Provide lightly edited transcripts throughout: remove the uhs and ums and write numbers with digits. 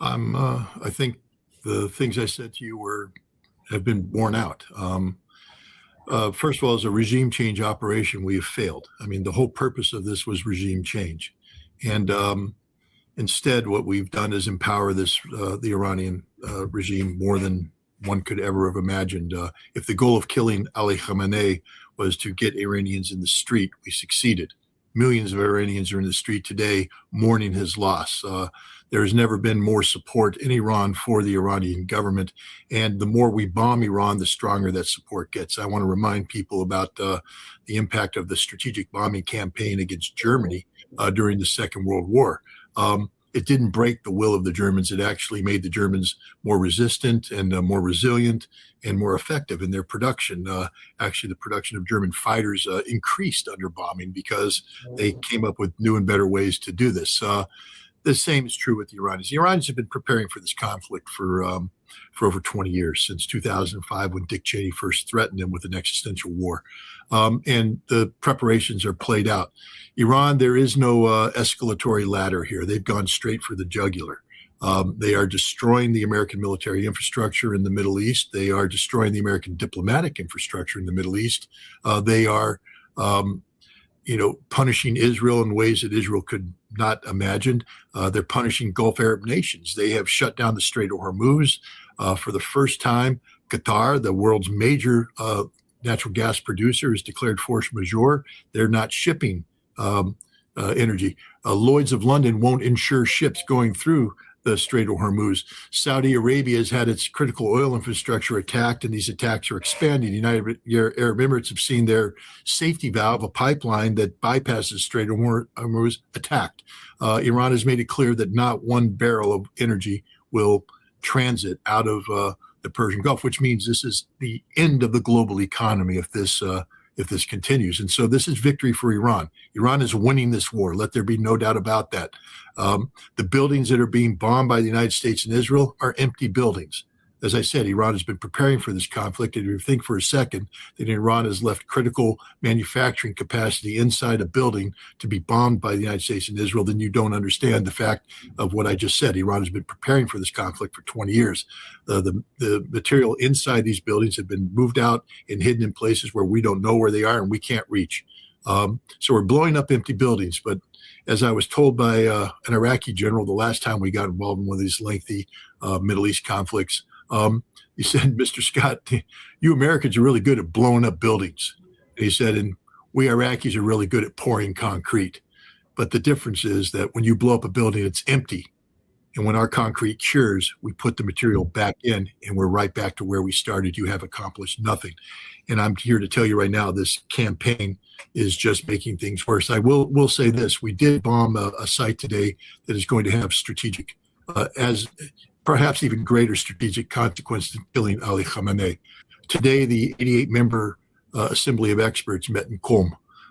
I think the things I said to you have been borne out. First of all, as a regime change operation, we have failed. I mean, the whole purpose of this was regime change, and instead, what we've done is empower the Iranian regime more than one could ever have imagined. If the goal of killing Ali Khamenei was to get Iranians in the street, we succeeded. Millions of Iranians are in the street today mourning his loss. There has never been more support in Iran for the Iranian government. And the more we bomb Iran, the stronger that support gets. I want to remind people about the impact of the strategic bombing campaign against Germany during the Second World War. It didn't break the will of the Germans. It actually made the Germans more resistant and more resilient and more effective in their production. Actually, the production of German fighters increased under bombing because they came up with new and better ways to do this. The same is true with the Iranians. The Iranians have been preparing for this conflict for over 20 years, since 2005, when Dick Cheney first threatened them with an existential war. And the preparations are played out. Iran, there is no escalatory ladder here. They've gone straight for the jugular. They are destroying the American military infrastructure in the Middle East. They are destroying the American diplomatic infrastructure in the Middle East. They are punishing Israel in ways that Israel could not imagine. They're punishing Gulf Arab nations. They have shut down the Strait of Hormuz. For the first time, Qatar, the world's major natural gas producer, has declared force majeure. They're not shipping energy. Lloyd's of London won't insure ships going through the Strait of Hormuz. Saudi Arabia has had its critical oil infrastructure attacked, and these attacks are expanding. The United Arab Emirates have seen their safety valve, a pipeline that bypasses the Strait of Hormuz, attacked. Iran has made it clear that not one barrel of energy will transit out of the Persian Gulf, which means this is the end of the global economy if this continues. And so this is victory for Iran. Iran is winning this war. Let there be no doubt about that. The buildings that are being bombed by the United States and Israel are empty buildings. As I said, Iran has been preparing for this conflict. And if you think for a second that Iran has left critical manufacturing capacity inside a building to be bombed by the United States and Israel, then you don't understand the fact of what I just said. Iran has been preparing for this conflict for 20 years. The material inside these buildings have been moved out and hidden in places where we don't know where they are and we can't reach. So we're blowing up empty buildings. But as I was told by an Iraqi general the last time we got involved in one of these lengthy Middle East conflicts, he said, "Mr. Scott, you Americans are really good at blowing up buildings." And he said, "And we Iraqis are really good at pouring concrete. But the difference is that when you blow up a building, it's empty. And when our concrete cures, we put the material back in and we're right back to where we started. You have accomplished nothing." And I'm here to tell you right now, this campaign is just making things worse. I will say this. We did bomb a site today that is going to have strategic, as perhaps even greater strategic consequence than killing Ali Khamenei. Today, the 88-member Assembly of Experts met in Qom.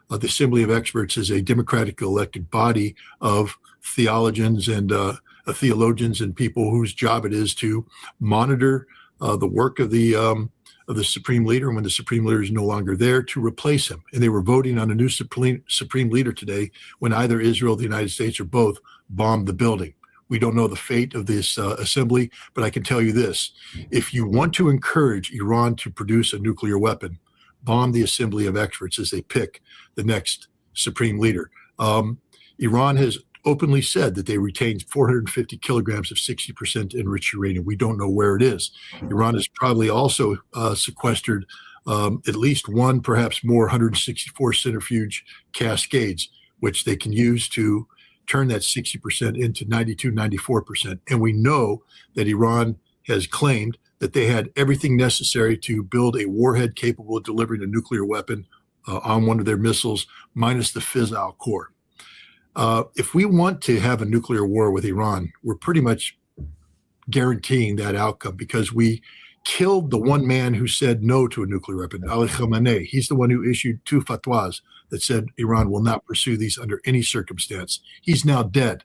The Assembly of Experts is a democratically elected body of theologians and people whose job it is to monitor the work of the Supreme Leader, and when the Supreme Leader is no longer there, to replace him. And they were voting on a new Supreme Leader today when either Israel, the United States, or both bombed the building. We don't know the fate of this assembly, but I can tell you this. If you want to encourage Iran to produce a nuclear weapon, bomb the Assembly of Experts as they pick the next Supreme Leader. Iran has openly said that they retained 450 kilograms of 60% enriched uranium. We don't know where it is. Iran has probably also sequestered at least one, perhaps more, 164 centrifuge cascades, which they can use to turn that 60% into 92, 94%. And we know that Iran has claimed that they had everything necessary to build a warhead capable of delivering a nuclear weapon on one of their missiles, minus the fissile core. If we want to have a nuclear war with Iran, we're pretty much guaranteeing that outcome, because we killed the one man who said no to a nuclear weapon, Ali Khamenei. He's the one who issued 2 fatwas that said Iran will not pursue these under any circumstance. He's now dead.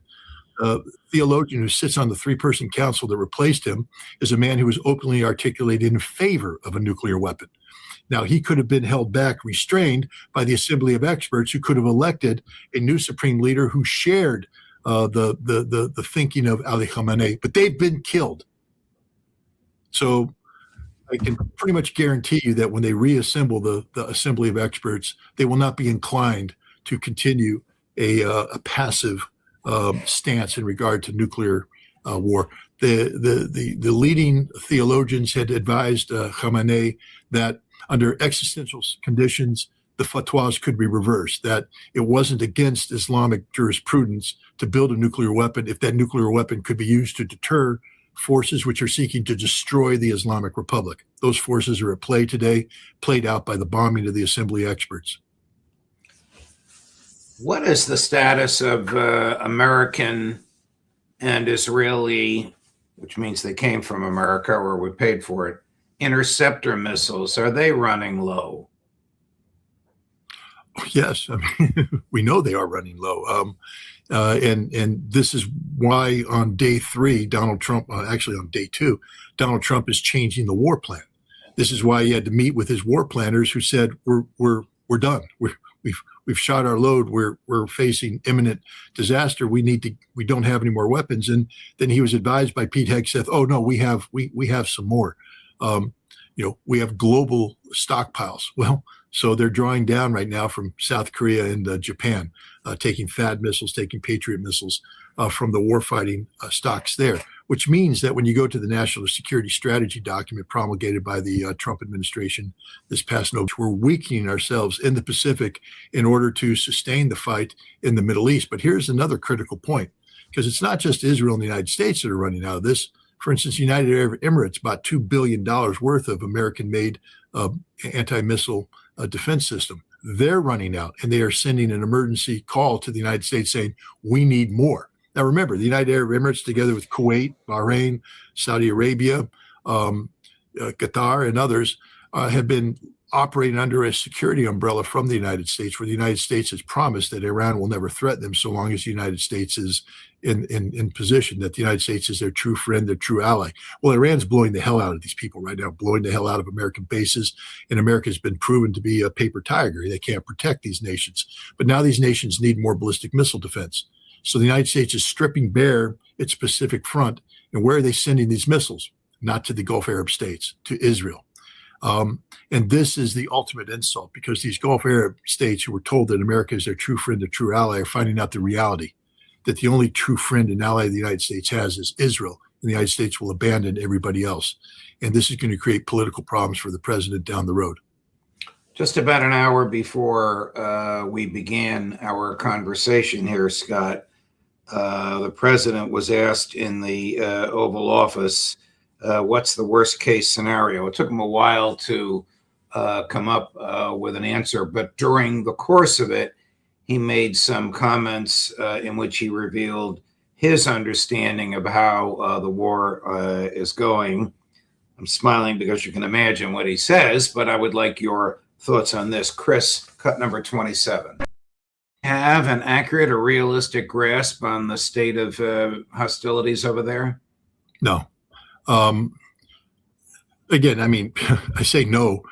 Theologian who sits on the 3-person council that replaced him is a man who was openly articulated in favor of a nuclear weapon. Now, he could have been held back, restrained by the Assembly of Experts, who could have elected a new Supreme Leader who shared the thinking of Ali Khamenei, but they've been killed. So I can pretty much guarantee you that when they reassemble the assembly of experts, they will not be inclined to continue a passive stance in regard to nuclear war. The leading theologians had advised Khamenei that under existential conditions, the fatwas could be reversed, that it wasn't against Islamic jurisprudence to build a nuclear weapon if that nuclear weapon could be used to deter forces which are seeking to destroy the Islamic Republic. Those forces are at play today, played out by the bombing of the assembly experts. What is the status of American and Israeli, which means they came from America or we paid for it, interceptor missiles? Are they running low? Yes, I mean, we know they are running low. And this is why on day 3, Donald Trump, actually on day 2, Donald Trump is changing the war plan. This is why he had to meet with his war planners who said, we're done. We've shot our load. We're facing imminent disaster. We don't have any more weapons. And then he was advised by Pete Hegseth, oh no, we have some more. We have global stockpiles. Well, so they're drawing down right now from South Korea and Japan, taking THAAD missiles, taking Patriot missiles from the warfighting stocks there, which means that when you go to the National Security Strategy document promulgated by the Trump administration this past November, we're weakening ourselves in the Pacific in order to sustain the fight in the Middle East. But here's another critical point, because it's not just Israel and the United States that are running out of this. For instance, United Arab Emirates bought $2 billion worth of American-made anti-missile defense system. They're running out, and they are sending an emergency call to the United States saying, we need more. Now, remember, the United Arab Emirates, together with Kuwait, Bahrain, Saudi Arabia, Qatar, and others, have been operating under a security umbrella from the United States, where the United States has promised that Iran will never threaten them so long as the United States is in position, that the United States is their true friend, their true ally. Well, Iran's blowing the hell out of these people right now, blowing the hell out of American bases, and America has been proven to be a paper tiger. They can't protect these nations. But now these nations need more ballistic missile defense. So the United States is stripping bare its Pacific front. And where are they sending these missiles? Not to the Gulf Arab states, to Israel. And this is the ultimate insult, because these Gulf Arab states who were told that America is their true friend, their true ally, are finding out the reality that the only true friend and ally the United States has is Israel, and the United States will abandon everybody else. And this is going to create political problems for the president down the road. Just about an hour before we began our conversation here, Scott, the president was asked in the Oval Office, what's the worst case scenario? It took him a while to come up with an answer, but during the course of it, he made some comments in which he revealed his understanding of how the war is going. I'm smiling because you can imagine what he says, but I would like your thoughts on this. Chris, cut number 27. Have an accurate or realistic grasp on the state of hostilities over there? No. Again, I mean, I say no.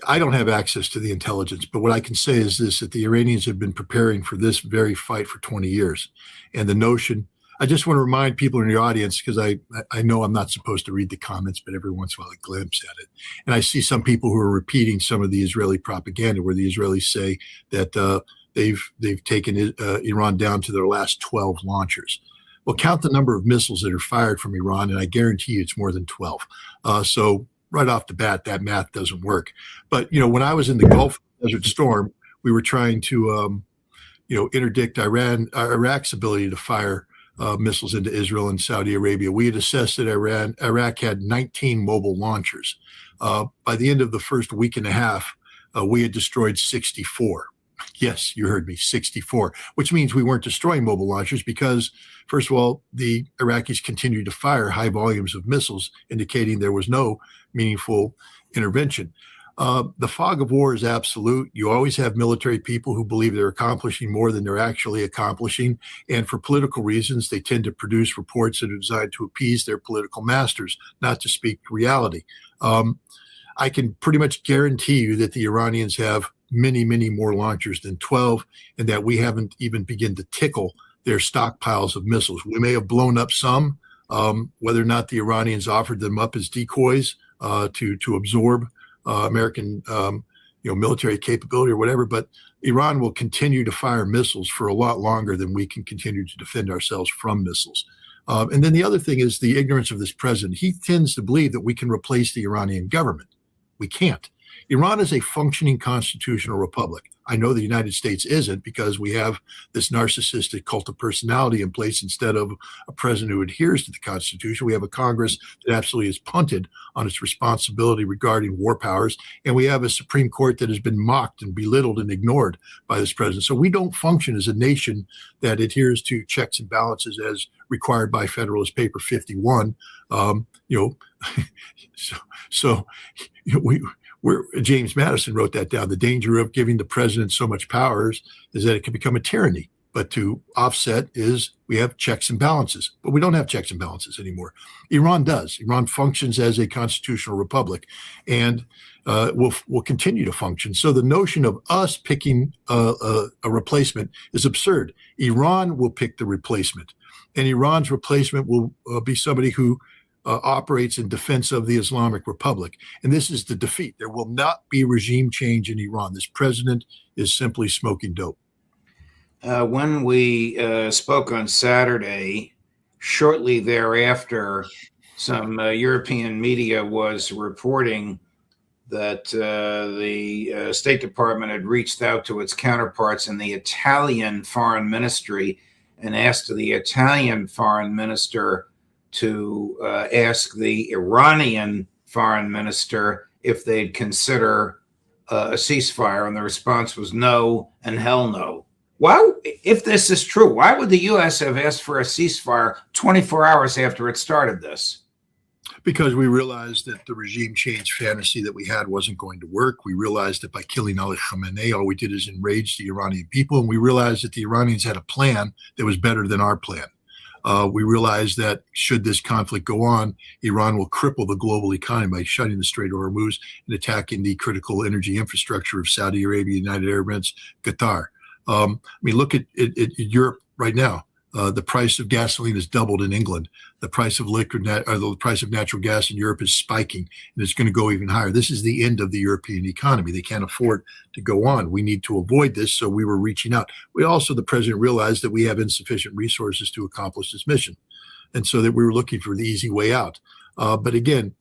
I don't have access to the intelligence, but what I can say is this, that the Iranians have been preparing for this very fight for 20 years. And the notion, I just want to remind people in the audience, because I know I'm not supposed to read the comments, but every once in a while I glimpse at it. And I see some people who are repeating some of the Israeli propaganda, where the Israelis say that they've taken Iran down to their last 12 launchers. Well, count the number of missiles that are fired from Iran, and I guarantee you it's more than 12. So right off the bat, that math doesn't work. But, when I was in the Gulf Desert Storm, we were trying to, interdict Iraq's ability to fire missiles into Israel and Saudi Arabia. We had assessed that Iraq had 19 mobile launchers. By the end of the first week and a half, we had destroyed 64. Yes, you heard me, 64, which means we weren't destroying mobile launchers because, first of all, the Iraqis continued to fire high volumes of missiles, indicating there was no meaningful intervention. The fog of war is absolute. You always have military people who believe they're accomplishing more than they're actually accomplishing. And for political reasons, they tend to produce reports that are designed to appease their political masters, not to speak reality. I can pretty much guarantee you that the Iranians have many, many more launchers than 12, and that we haven't even begun to tickle their stockpiles of missiles. We may have blown up some, whether or not the Iranians offered them up as decoys to absorb American military capability or whatever, but Iran will continue to fire missiles for a lot longer than we can continue to defend ourselves from missiles. And then the other thing is the ignorance of this president. He tends to believe that we can replace the Iranian government. We can't. Iran is a functioning constitutional republic. I know the United States isn't, because we have this narcissistic cult of personality in place instead of a president who adheres to the Constitution. We have a Congress that absolutely has punted on its responsibility regarding war powers. And we have a Supreme Court that has been mocked and belittled and ignored by this president. So we don't function as a nation that adheres to checks and balances as required by Federalist Paper 51. James Madison wrote that down. The danger of giving the president so much powers is that it can become a tyranny. But to offset is we have checks and balances. But we don't have checks and balances anymore. Iran does. Iran functions as a constitutional republic and will continue to function. So the notion of us picking a replacement is absurd. Iran will pick the replacement. And Iran's replacement will be somebody who operates in defense of the Islamic Republic. And this is the defeat. There will not be regime change in Iran. This president is simply smoking dope. When we spoke on Saturday, shortly thereafter, some European media was reporting that the State Department had reached out to its counterparts in the Italian Foreign Ministry and asked the Italian Foreign Minister to ask the Iranian foreign minister if they'd consider a ceasefire, and the response was no and hell no. Why, if this is true, why would the U.S. have asked for a ceasefire 24 hours after it started this? Because we realized that the regime change fantasy that we had wasn't going to work. We realized that by killing Ali Khamenei, all we did is enrage the Iranian people, and we realized that the Iranians had a plan that was better than our plan. We realize that should this conflict go on, Iran will cripple the global economy by shutting the Strait of Hormuz and attacking the critical energy infrastructure of Saudi Arabia, United Arab Emirates, Qatar. Look at Europe right now. The price of gasoline has doubled in England. The price of the price of natural gas in Europe is spiking, and it's going to go even higher. This is the end of the European economy. They can't afford to go on. We need to avoid this, so we were reaching out. The president realized that we have insufficient resources to accomplish this mission, and so that we were looking for the easy way out. But again,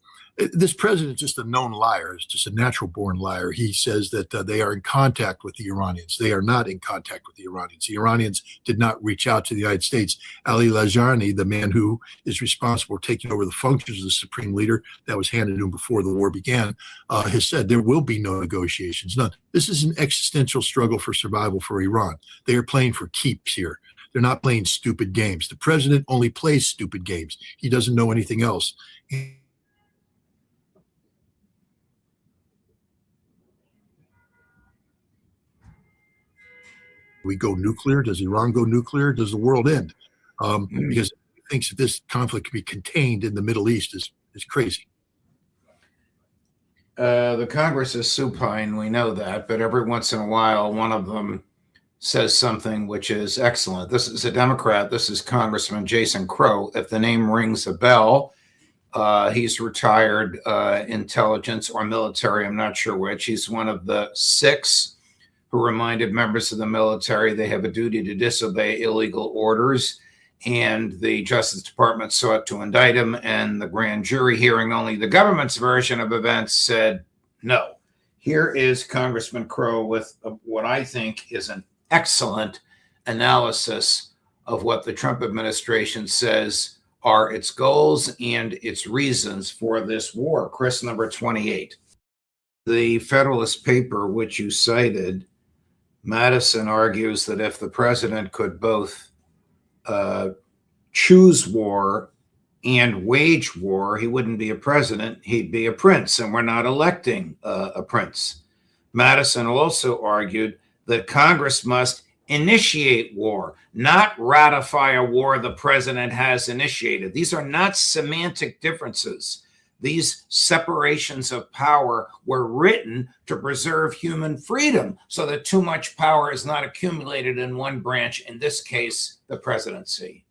this president is just a known liar. It's just a natural-born liar. He says that they are in contact with the Iranians. They are not in contact with the Iranians. The Iranians did not reach out to the United States. Ali Lajarni, the man who is responsible for taking over the functions of the supreme leader that was handed to him before the war began, has said there will be no negotiations. None. This is an existential struggle for survival for Iran. They are playing for keeps here. They're not playing stupid games. The president only plays stupid games. He doesn't know anything else. We go nuclear? Does Iran go nuclear? Does the world end? Because he thinks that this conflict can be contained in the Middle East is crazy. The Congress is supine, we know that, but every once in a while, one of them says something which is excellent. This is a Democrat. This is Congressman Jason Crow. If the name rings a bell, he's retired intelligence or military, I'm not sure which. He's one of the 6 who reminded members of the military they have a duty to disobey illegal orders. And the Justice Department sought to indict him, and the grand jury hearing only the government's version of events said no. Here is Congressman Crow with what I think is an excellent analysis of what the Trump administration says are its goals and its reasons for this war. Chris, number 28. The Federalist paper, which you cited, Madison argues that if the president could both choose war and wage war, he wouldn't be a president, he'd be a prince, and we're not electing a prince. Madison also argued that Congress must initiate war, not ratify a war the president has initiated. These are not semantic differences. these separations of power were written to preserve human freedom so that too much power is not accumulated in one branch, in this case, the presidency.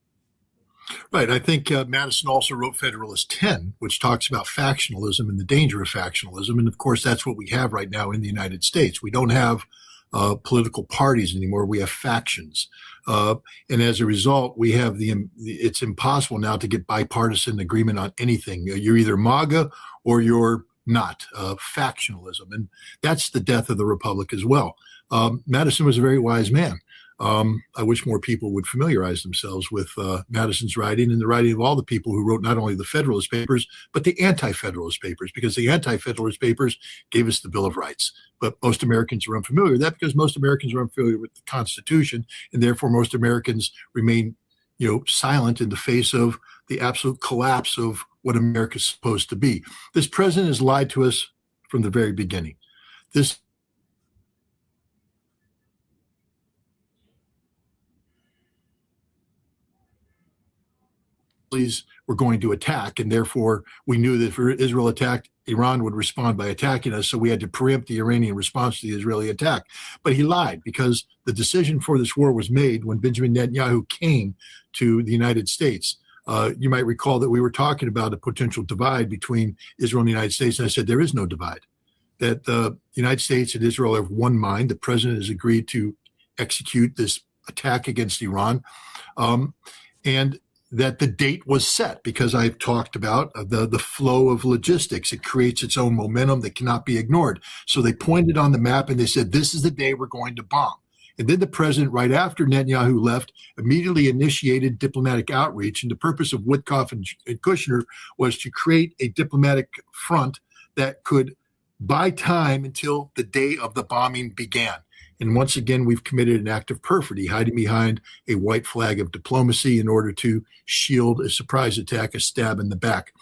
Right. I think Madison also wrote Federalist 10, which talks about factionalism and the danger of factionalism. And of course, that's what we have right now in the United States. We don't have political parties anymore. We have factions. And as a result, we have it's impossible now to get bipartisan agreement on anything. You're either MAGA or you're not. Factionalism. And that's the death of the Republic as well. Madison was a very wise man. I wish more people would familiarize themselves with Madison's writing and the writing of all the people who wrote not only the Federalist Papers, but the Anti-Federalist Papers, because the Anti-Federalist Papers gave us the Bill of Rights. But most Americans are unfamiliar with that because most Americans are unfamiliar with the Constitution, and therefore most Americans remain, silent in the face of the absolute collapse of what America is supposed to be. This president has lied to us from the very beginning. This were going to attack, and therefore we knew that if Israel attacked, Iran would respond by attacking us, so we had to preempt the Iranian response to the Israeli attack. But he lied, because the decision for this war was made when Benjamin Netanyahu came to the United States. You might recall that we were talking about a potential divide between Israel and the United States, and I said there is no divide, that the United States and Israel have one mind. The president has agreed to execute this attack against Iran, and that the date was set, because I've talked about the flow of logistics. It creates its own momentum that cannot be ignored. So they pointed on the map and they said, this is the day we're going to bomb. And then the president, right after Netanyahu left, immediately initiated diplomatic outreach. And the purpose of Witkoff and Kushner was to create a diplomatic front that could buy time until the day of the bombing began. And once again, we've committed an act of perfidy, hiding behind a white flag of diplomacy in order to shield a surprise attack, a stab in the back.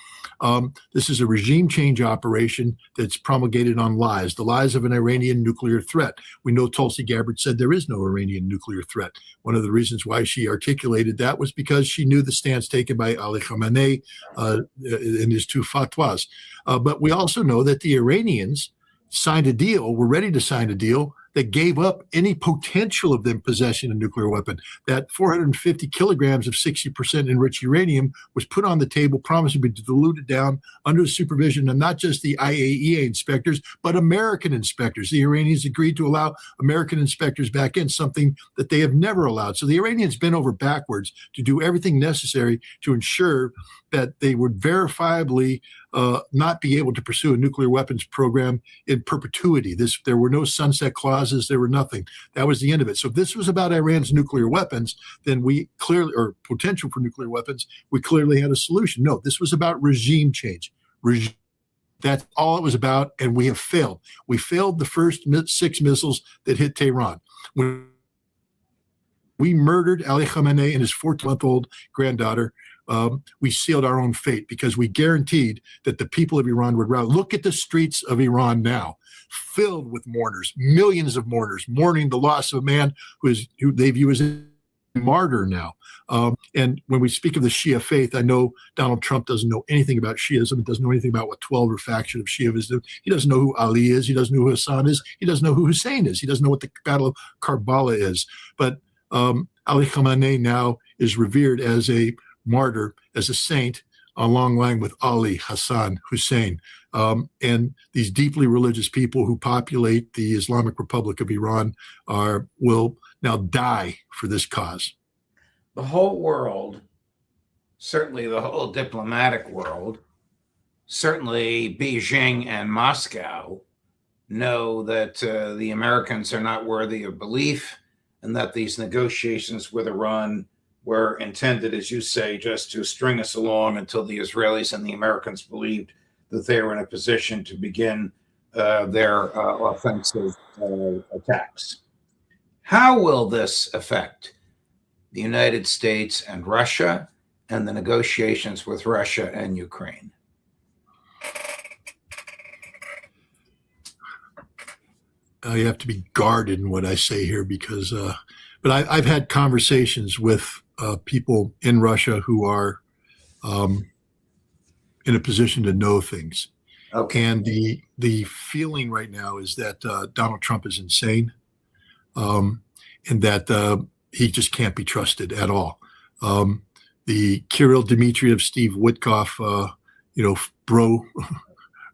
This is a regime change operation that's promulgated on lies, the lies of an Iranian nuclear threat. We know Tulsi Gabbard said there is no Iranian nuclear threat. One of the reasons why she articulated that was because she knew the stance taken by Ali Khamenei in his two fatwas. But we also know that the Iranians signed a deal, were ready to sign a deal that gave up any potential of them possessing a nuclear weapon. That 450 kilograms of 60% enriched uranium was put on the table, promising to be diluted down under the supervision of not just the IAEA inspectors, but American inspectors. The Iranians agreed to allow American inspectors back in, something that they have never allowed. So the Iranians bent over backwards to do everything necessary to ensure that they would verifiably not be able to pursue a nuclear weapons program in perpetuity. There were no sunset clauses. There were nothing. That was the end of it. So if this was about Iran's nuclear weapons, then we clearly, or potential for nuclear weapons, we clearly had a solution. No, this was about regime change. That's all it was about, and we have failed. We failed the first 6 missiles that hit Tehran. When we murdered Ali Khamenei and his 14-month-old granddaughter, we sealed our own fate, because we guaranteed that the people of Iran would rally. Look at the streets of Iran now, filled with mourners, millions of mourners, mourning the loss of a man who they view as a martyr now. And when we speak of the Shia faith, I know Donald Trump doesn't know anything about Shiism. He doesn't know anything about what 12 faction of Shiism. He doesn't know who Ali is. He doesn't know who Hassan is. He doesn't know who Hussein is. He doesn't know what the Battle of Karbala is. But Ali Khamenei now is revered as a martyr, as a saint, a long line with Ali, Hassan, Hussein, and these deeply religious people who populate the Islamic Republic of Iran will now die for this cause. The whole world, certainly the whole diplomatic world, certainly Beijing and Moscow, know that the Americans are not worthy of belief, and that these negotiations with Iran were intended, as you say, just to string us along until the Israelis and the Americans believed that they were in a position to begin their offensive attacks. How will this affect the United States and Russia and the negotiations with Russia and Ukraine? You have to be guarded in what I say here, because, but I've had conversations with people in Russia who are in a position to know things. Okay. And the feeling right now is that Donald Trump is insane, and that he just can't be trusted at all. The Kirill Dmitriev, Steve Witkoff,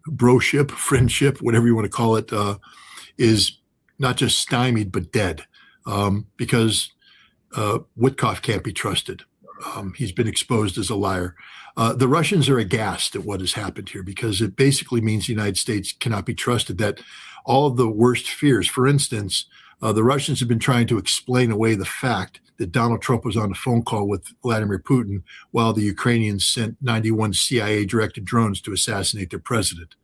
broship, friendship, whatever you want to call it, is not just stymied but dead, because Witkoff can't be trusted. He's been exposed as a liar. The Russians are aghast at what has happened here, because it basically means the United States cannot be trusted, that all of the worst fears, for instance, the Russians have been trying to explain away the fact that Donald Trump was on a phone call with Vladimir Putin while the Ukrainians sent 91 CIA-directed drones to assassinate their president.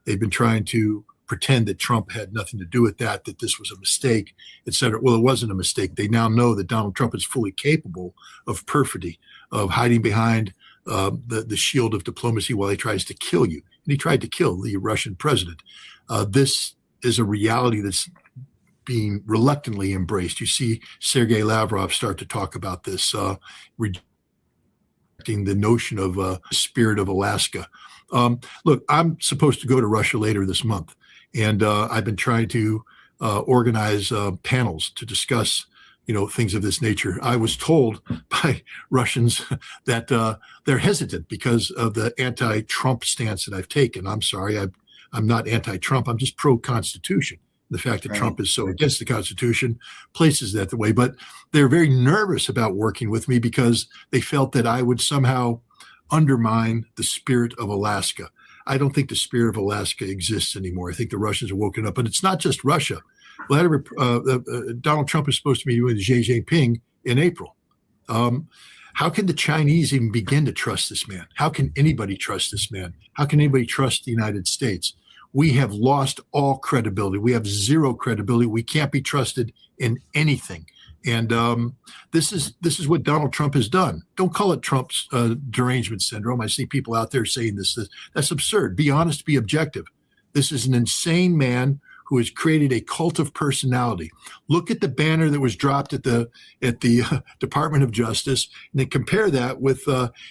They've been trying to pretend that Trump had nothing to do with that this was a mistake, et cetera. Well, it wasn't a mistake. They now know that Donald Trump is fully capable of perfidy, of hiding behind the shield of diplomacy while he tries to kill you. And he tried to kill the Russian president. This is a reality that's being reluctantly embraced. You see Sergei Lavrov start to talk about this, rejecting the notion of spirit of Alaska. Look, I'm supposed to go to Russia later this month, and I've been trying to organize panels to discuss, things of this nature. I was told by Russians that they're hesitant because of the anti-Trump stance that I've taken. I'm sorry, I'm not anti-Trump. I'm just pro-Constitution. The fact that Trump is so against the Constitution places that the way. But they're very nervous about working with me because they felt that I would somehow undermine the spirit of Alaska. I don't think the spirit of Alaska exists anymore. I think the Russians are woken up. And it's not just Russia. Donald Trump is supposed to be with Xi Jinping in April. How can the Chinese even begin to trust this man? How can anybody trust this man? How can anybody trust the United States? We have lost all credibility. We have zero credibility. We can't be trusted in anything. And this is what Donald Trump has done. Don't call it Trump's derangement syndrome. I see people out there saying this. That's absurd. Be honest, be objective. This is an insane man who has created a cult of personality. Look at the banner that was dropped at the Department of Justice, and then compare that with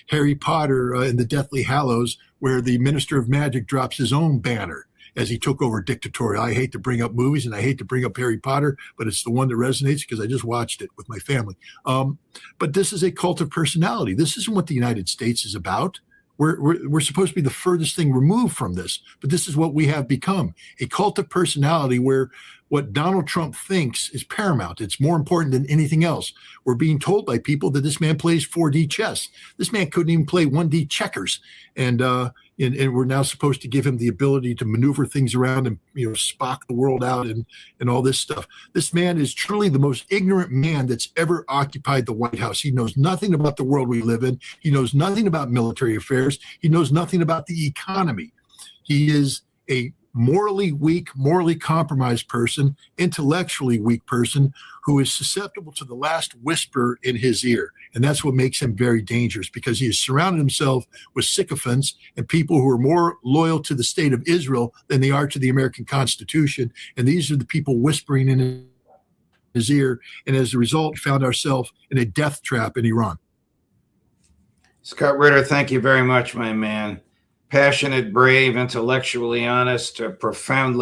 Harry Potter in the Deathly Hallows, where the Minister of Magic drops his own banner as he took over dictatorial. I hate to bring up movies and I hate to bring up Harry Potter, but it's the one that resonates because I just watched it with my family. But this is a cult of personality. This isn't what the United States is about. We're supposed to be the furthest thing removed from this, but this is what we have become, a cult of personality where what Donald Trump thinks is paramount. It's more important than anything else. We're being told by people that this man plays 4D chess. This man couldn't even play 1D checkers. And we're now supposed to give him the ability to maneuver things around and, Spock the world out and all this stuff. This man is truly the most ignorant man that's ever occupied the White House. He knows nothing about the world we live in. He knows nothing about military affairs. He knows nothing about the economy. He is a morally weak, morally compromised person, intellectually weak person who is susceptible to the last whisper in his ear. And that's what makes him very dangerous, because he has surrounded himself with sycophants and people who are more loyal to the state of Israel than they are to the American Constitution. And these are the people whispering in his ear. And as a result, found ourselves in a death trap in Iran. Scott Ritter, thank you very much, my man. Passionate, brave, intellectually honest, profoundly